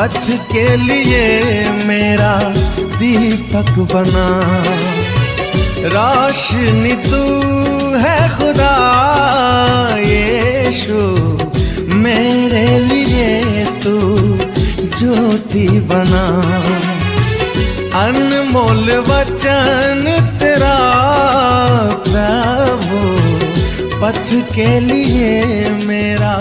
पथ के लिए मेरा दीपक बना। रोशनी तू है खुदा यीशु, मेरे लिए तू ज्योति बना। अनमोल वचन तेरा प्रभु, पथ के लिए मेरा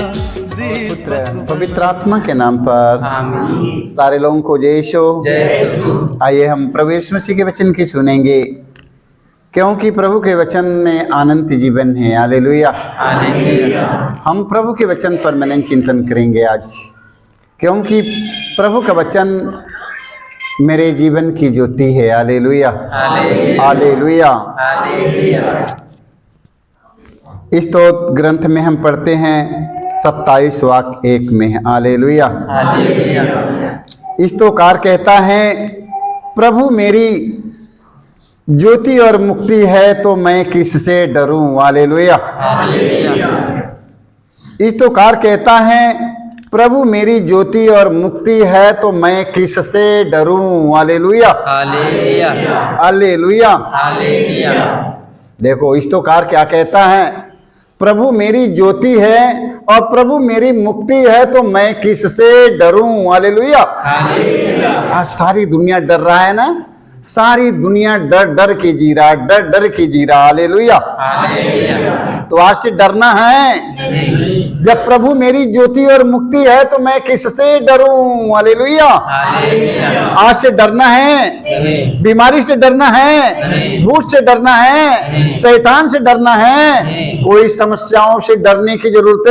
दीपक। पवित्र आत्मा के नाम पर आमीन। सारे लोगों को जय यीशु। आइए हम प्रभु यीशु मसीह के वचन की सुनेंगे, क्योंकि प्रभु के वचन में आनंद जीवन है। हालेलुया। हम प्रभु के वचन पर मनन चिंतन करेंगे आज, क्योंकि प्रभु का वचन मेरे जीवन की ज्योति है। Hallelujah, hallelujah. इस तो ग्रंथ में हम पढ़ते हैं 27 वाक्य 1 में। हालेलुया। इस तो कार कहता है, प्रभु मेरी ज्योति और मुक्ति है तो मैं किससे डरूं। हालेलुया। इस तो कार कहता है, प्रभु मेरी ज्योति और मुक्ति है तो मैं किससे डरूं। Hallelujah, hallelujah, hallelujah. देखो इस तो कार क्या कहता है, प्रभु मेरी ज्योति है और प्रभु मेरी मुक्ति है तो मैं किससे डरूं। हालेलुया। आज सारी दुनिया डर रहा है ना, सारी दुनिया डर डर के जी रहा, डर डर के जी रहा। हालेलुया। तो आज से डरना है। जब प्रभु मेरी ज्योति और मुक्ति है तो मैं किससे डरूं। हालेलुया। आज से डरना है, बीमारी से डरना है, भूत से डरना है, शैतान से डरना है। कोई समस्याओं से डरने की जरूरत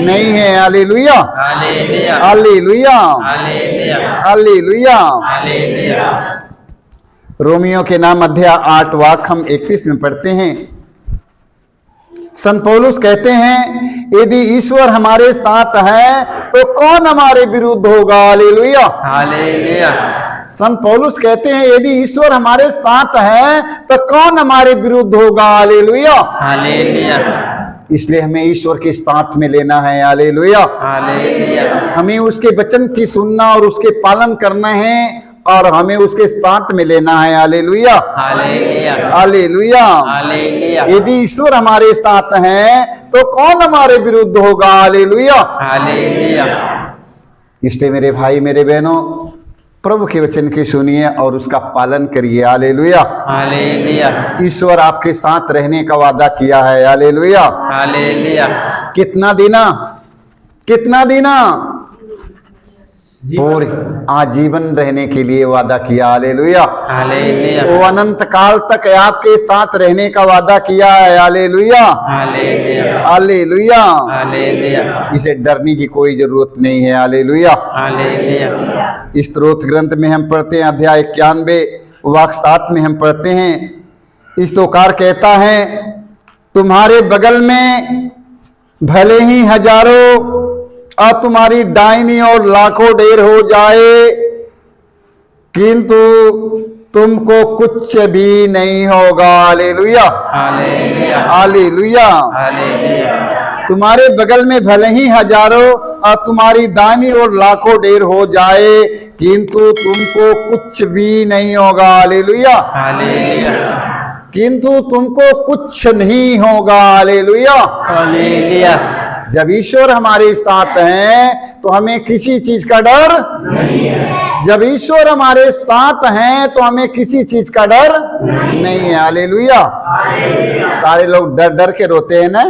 नहीं है। Hallelujah, hallelujah, hallelujah. रोमियो के नाम अध्याय 8 वाक्य हम 31 में पढ़ते हैं। संत पौलुस कहते हैं, यदि ईश्वर हमारे साथ है तो कौन हमारे विरुद्ध होगा। Hallelujah, hallelujah. संत पौलुस कहते हैं, यदि ईश्वर हमारे साथ है तो कौन हमारे विरुद्ध होगा। Hallelujah, hallelujah. इसलिए हमें ईश्वर के साथ में लेना है। Hallelujah, hallelujah. हमें उसके वचन की सुनना और उसके पालन करना है और हमें उसके साथ में लेना है। Hallelujah, hallelujah, hallelujah, hallelujah. यदि ईश्वर हमारे साथ है तो कौन हमारे विरुद्ध होगा। Hallelujah, hallelujah. इसलिए मेरे भाई मेरे बहनों, प्रभु के वचन की सुनिए और उसका पालन करिए। Hallelujah, hallelujah. ईश्वर आपके साथ रहने का वादा किया है। Hallelujah, hallelujah. कितना देना, कितना देना, और आजीवन रहने के लिए वादा किया। Hallelujah, hallelujah. वो अनंत काल तक आपके साथ रहने का वादा किया है। Hallelujah, hallelujah, hallelujah, hallelujah. इसे डरने की कोई जरूरत नहीं है। Hallelujah, hallelujah. इस स्तोत्र ग्रंथ में हम पढ़ते हैं अध्याय 91 वाक्य 7 में हम पढ़ते हैं, इस तोकार कहता है, तुम्हारे बगल में भले ही हजारों और तुम्हारी दाहिनी और लाखों ढेर हो जाए, किंतु तुमको कुछ भी नहीं होगा। Hallelujah, hallelujah, hallelujah, hallelujah. तुम्हारे बगल में भले ही हजारों और तुम्हारी दाहिनी और लाखों ढेर हो जाए, किंतु तुमको कुछ भी नहीं होगा। Hallelujah, hallelujah. किंतु तुमको कुछ नहीं होगा। Hallelujah, hallelujah. जब ईश्वर हमारे साथ हैं तो हमें किसी चीज का डर नहीं है। जब ईश्वर हमारे साथ हैं तो हमें किसी चीज का डर नहीं है। हालेलुया। सारे लोग डर डर के रोते हैं ना,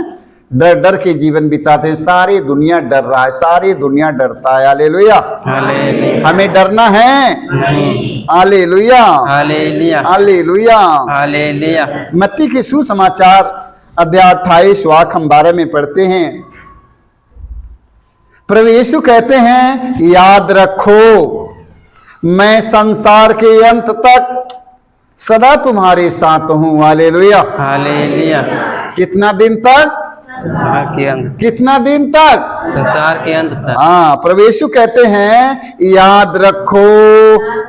डर डर के जीवन बिताते हैं। सारी दुनिया डर रहा है, सारी दुनिया डरता है। हालेलुया, हमें डरना है। Hallelujah, hallelujah, hallelujah, hallelujah. मत्ती के सुसमाचार अध्याय 28 वाक्य हम 12 में पढ़ते हैं। प्रभु यीशु कहते हैं, याद रखो मैं संसार के अंत तक सदा तुम्हारे साथ हूं। Hallelujah, hallelujah. कितना दिन तक? संसार के अंत। कितना दिन तक? संसार के अंत तक। हाँ, प्रभु यीशु कहते हैं, याद रखो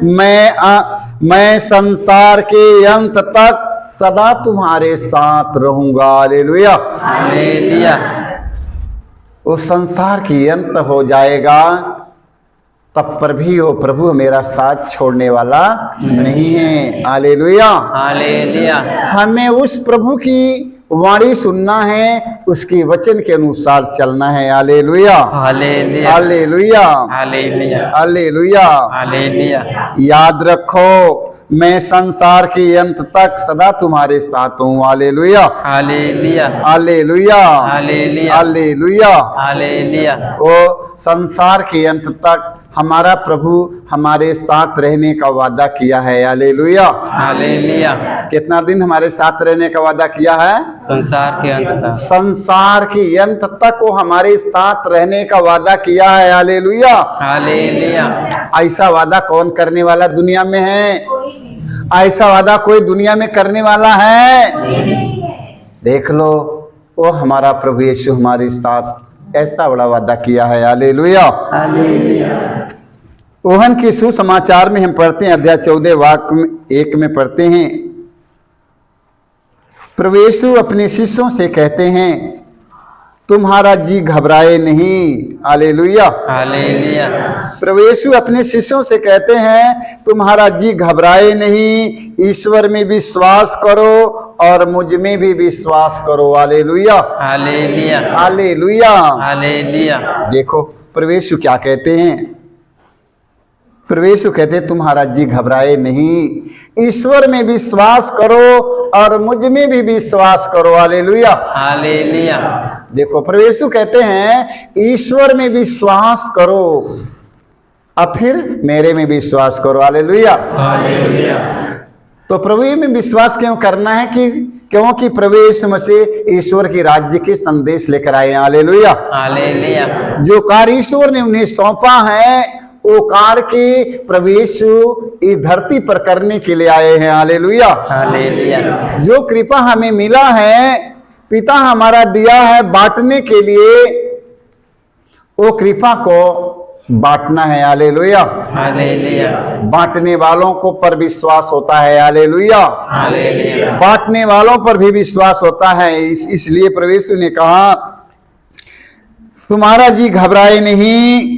मैं संसार के अंत तक सदा तुम्हारे साथ रहूंगा। Hallelujah, hallelujah. वो संसार की अंत हो जाएगा तब पर भी वो प्रभु मेरा साथ छोड़ने वाला नहीं है। हालेलुया। हालेलुया। हमें उस प्रभु की वाणी सुनना है, उसकी वचन के अनुसार चलना है। Hallelujah. Hallelujah. Hallelujah. Hallelujah. Hallelujah. Hallelujah. याद रखो, मैं संसार के अंत तक सदा तुम्हारे साथ हूँ। Hallelujah. Hallelujah. Hallelujah. Hallelujah. Hallelujah. Hallelujah. वो संसार के अंत तक हमारा प्रभु हमारे साथ रहने का वादा किया है। हालेलुया। हालेलुया। कितना दिन हमारे साथ रहने का वादा किया है? संसार के अंत तक। संसार के अंत तक वो हमारे साथ रहने का वादा किया है। हालेलुया। हालेलुया। ऐसा वादा कौन करने वाला दुनिया में है? ऐसा वादा कोई दुनिया में करने वाला है? देख लो, वो हमारा प्रभु यीशु हमारे साथ ऐसा बड़ा वादा किया है। हालेलुया। हालेलुया। ओहन के सुसमाचार में हम पढ़ते हैं, अध्याय 14 वाक्य 1 में पढ़ते हैं, प्रभु यीशु अपने शिष्यों से कहते हैं, तुम्हारा जी घबराए नहीं। हालेलुया। हालेलुया। प्रभु यीशु अपने शिष्यों से कहते हैं, तुम्हारा जी घबराए नहीं, ईश्वर में विश्वास करो और मुझ में भी विश्वास करो। हालेलुया। हालेलुया। हालेलुया। हालेलुया। देखो प्रभु यीशु क्या कहते हैं? प्रभु यीशु कहते हैं, तुम्हारा जी घबराए नहीं, ईश्वर में विश्वास करो और मुझ में भी विश्वास करो। हालेलुया। हालेलुया। देखो प्रभु यीशु कहते हैं, ईश्वर में विश्वास करो और फिर मेरे में विश्वास करो। हालेलुया। हालेलुया। तो प्रभु में विश्वास क्यों करना है? कि क्योंकि प्रभु यीशु मसीह ईश्वर के राज्य के संदेश लेकर आए हैं। हालेलुया। हालेलुया। जो कार्य ईश्वर ने उन्हें सौंपा है, वो कार्य के प्रभु यीशु इस धरती पर करने के लिए आए हैं। हालेलुया। हालेलुया। जो कृपा हमें मिला है, पिता हमारा दिया है बांटने के लिए, वो कृपा को बांटना है। हालेलुया। हालेलुया। बांटने वालों को पर विश्वास होता है। हालेलुया। हालेलुया। बांटने वालों पर भी विश्वास होता है। इसलिए प्रभु यीशु ने कहा, तुम्हारा जी घबराए नहीं,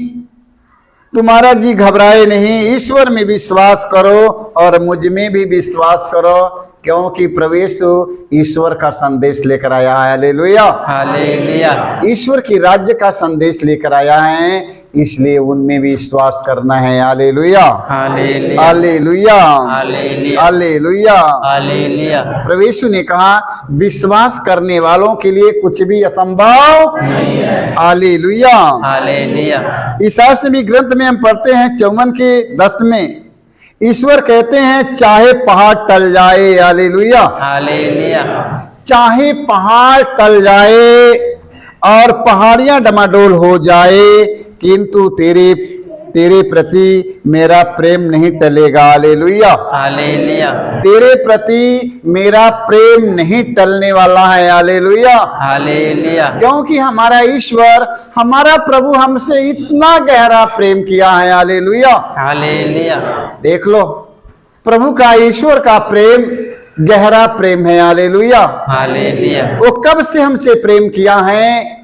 तुम्हारा जी घबराए नहीं, ईश्वर में विश्वास करो और मुझ में भी विश्वास करो, क्योंकि प्रभु यीशु ईश्वर का संदेश लेकर आया है। हालेलुया। हालेलुया। ईश्वर की राज्य का संदेश लेकर आया है, इसलिए उनमें भी विश्वास करना है। Hallelujah. Hallelujah. Hallelujah. Hallelujah. Hallelujah. Hallelujah. प्रभु यीशु ने कहा, विश्वास करने वालों के लिए कुछ भी असंभव नहीं है। हालेलुया। हालेलुया। ईसाई नबी ग्रंथ में हम पढ़ते हैं 54 के 10 में, ईश्वर कहते हैं, चाहे पहाड़ टल जाए। हालेलुया। हालेलुया। चाहे पहाड़ टल जाए और पहाड़ियां डमाडोल हो जाए, किंतु तेरे प्रति मेरा प्रेम नहीं टलेगा। हालेलुया। हालेलुया। तेरे प्रति मेरा प्रेम नहीं टलने वाला है। हालेलुया। हालेलुया। क्योंकि हमारा ईश्वर, हमारा प्रभु हमसे इतना गहरा प्रेम किया है। हालेलुया। हालेलुया। देख लो, प्रभु का, ईश्वर का प्रेम गहरा प्रेम है। हालेलुया। हालेलुया। वो कब से हमसे प्रेम किया है?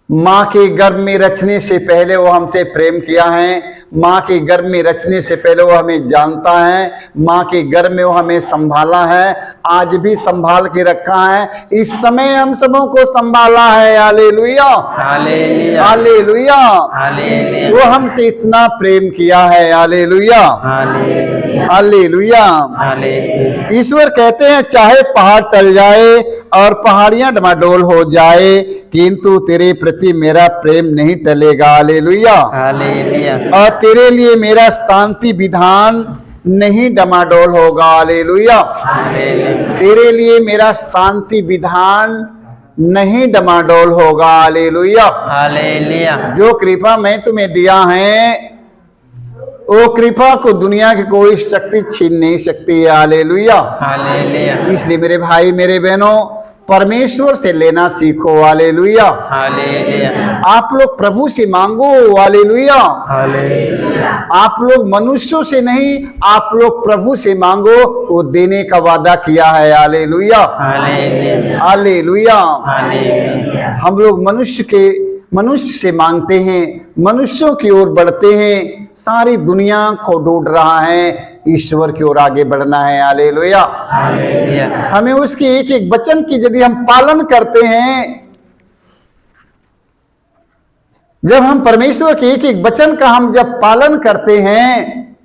माँ के गर्भ में रचने से पहले वो हमसे प्रेम किया है। माँ के गर्भ में रचने से पहले वो हमें जानता है। माँ के गर्भ में वो हमें संभाला है, आज भी संभाल के रखा है, इस समय हम सबों को संभाला है। हालेलुया। हालेलुया। हालेलुया। हालेलुया। वो हमसे इतना प्रेम किया है। हालेलुया। हालेलुया। हालेलुया। हालेलुया। ईश्वर कहते हैं, चाहे पहाड़ टल जाए और पहाड़ियां डमाडोल हो जाए, किंतु तेरे प्रति मेरा प्रेम नहीं टलेगा। हालेलुया। हालेलुया। और तेरे लिए मेरा शांति विधान नहीं डमाडोल होगा। हालेलुया। हालेलुया। तेरे लिए मेरा शांति विधान नहीं डमाडोल होगा। हालेलुया। हालेलुया। जो कृपा मैं तुम्हें दिया है, वो कृपा को दुनिया की कोई शक्ति छीन नहीं सकती है। हालेलुया। हालेलुया। इसलिए मेरे भाई, मेरे बहनों, परमेश्वर से लेना सीखो। हालेलुया। हालेलुया। आप लोग प्रभु से मांगो। हालेलुया। हालेलुया। आप लोग मनुष्यों से नहीं, आप लोग प्रभु से मांगो, वो देने का वादा किया है। हालेलुया। हालेलुया। हालेलुया। हालेलुया। हम लोग मनुष्य से मांगते हैं, मनुष्यों की ओर बढ़ते हैं, सारी दुनिया को ढूंढ रहा है, ईश्वर की ओर आगे बढ़ना है। हालेलुया। हालेलुया। हमें उसके एक एक वचन की यदि हम पालन करते हैं, जब हम परमेश्वर के एक एक वचन का हम जब पालन करते हैं,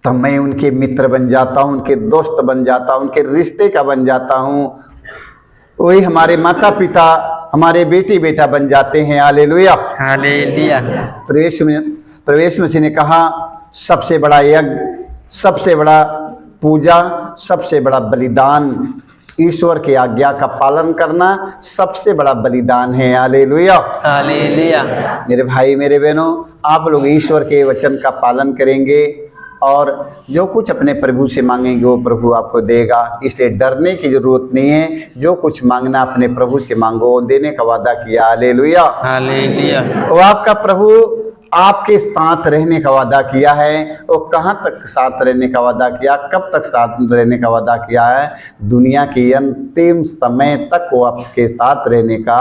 तब मैं उनके मित्र बन जाता हूं, उनके दोस्त बन जाता हूं, उनके रिश्ते का बन जाता हूं। वही हमारे माता पिता, हमारे बेटी बेटा बन जाते हैं। हालेलुया। हालेलुया। प्रवेश मसीह ने कहा, सबसे बड़ा यज्ञ, सबसे बड़ा पूजा, सबसे बड़ा बलिदान, ईश्वर की आज्ञा का पालन करना सबसे बड़ा बलिदान है। हालेलुया। हालेलुया। मेरे भाई मेरे बहनों, आप लोग ईश्वर के वचन का पालन करेंगे और जो कुछ अपने प्रभु से मांगेंगे वो प्रभु आपको देगा, इसलिए डरने की जरूरत नहीं है। जो कुछ मांगना अपने प्रभु से मांगो, वो देने का वादा किया। हालेलुया। हालेलुया। वो आपका प्रभु आपके साथ रहने का वादा किया है। वो कहाँ तक साथ रहने का वादा किया, कब तक साथ रहने का वादा किया है? दुनिया के अंतिम समय तक वो आपके साथ रहने का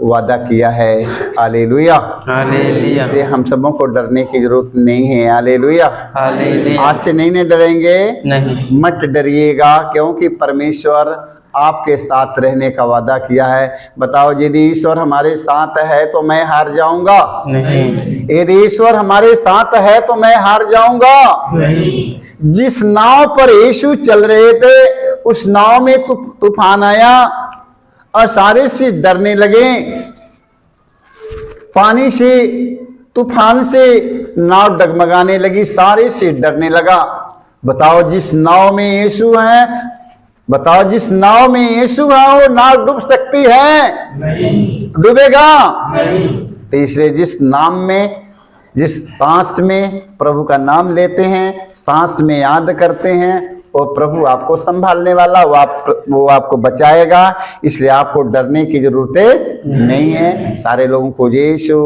वादा किया है। हालेलुया। हालेलुया। इसलिए हम सबों को डरने की जरूरत नहीं है। हालेलुया। हालेलुया। आज से नहीं डरेंगे, नहीं। मत डरिएगा, क्योंकि परमेश्वर आपके साथ रहने का वादा किया है। बताओ, यदि ईश्वर हमारे साथ है तो मैं हार जाऊंगा? नहीं। यदि ईश्वर हमारे साथ है तो मैं हार जाऊंगा? नहीं। जिस नाव पर यीशु चल रहे थे, उस नाव में तूफान आया और सारे से डरने लगे। पानी से, तूफान से नाव डगमगाने लगी, सारे से डरने लगा। बताओ, जिस नाव में यीशु है, बताओ जिस नाव में यीशु है, वो नाव डूब सकती है? नहीं। डूबेगा? नहीं। तो इसलिए जिस नाम में, जिस सांस में प्रभु का नाम लेते हैं, सांस में याद करते हैं, वो प्रभु आपको संभालने वाला, वो आपको बचाएगा। इसलिए आपको डरने की जरूरत नहीं है। सारे लोगों को यीशु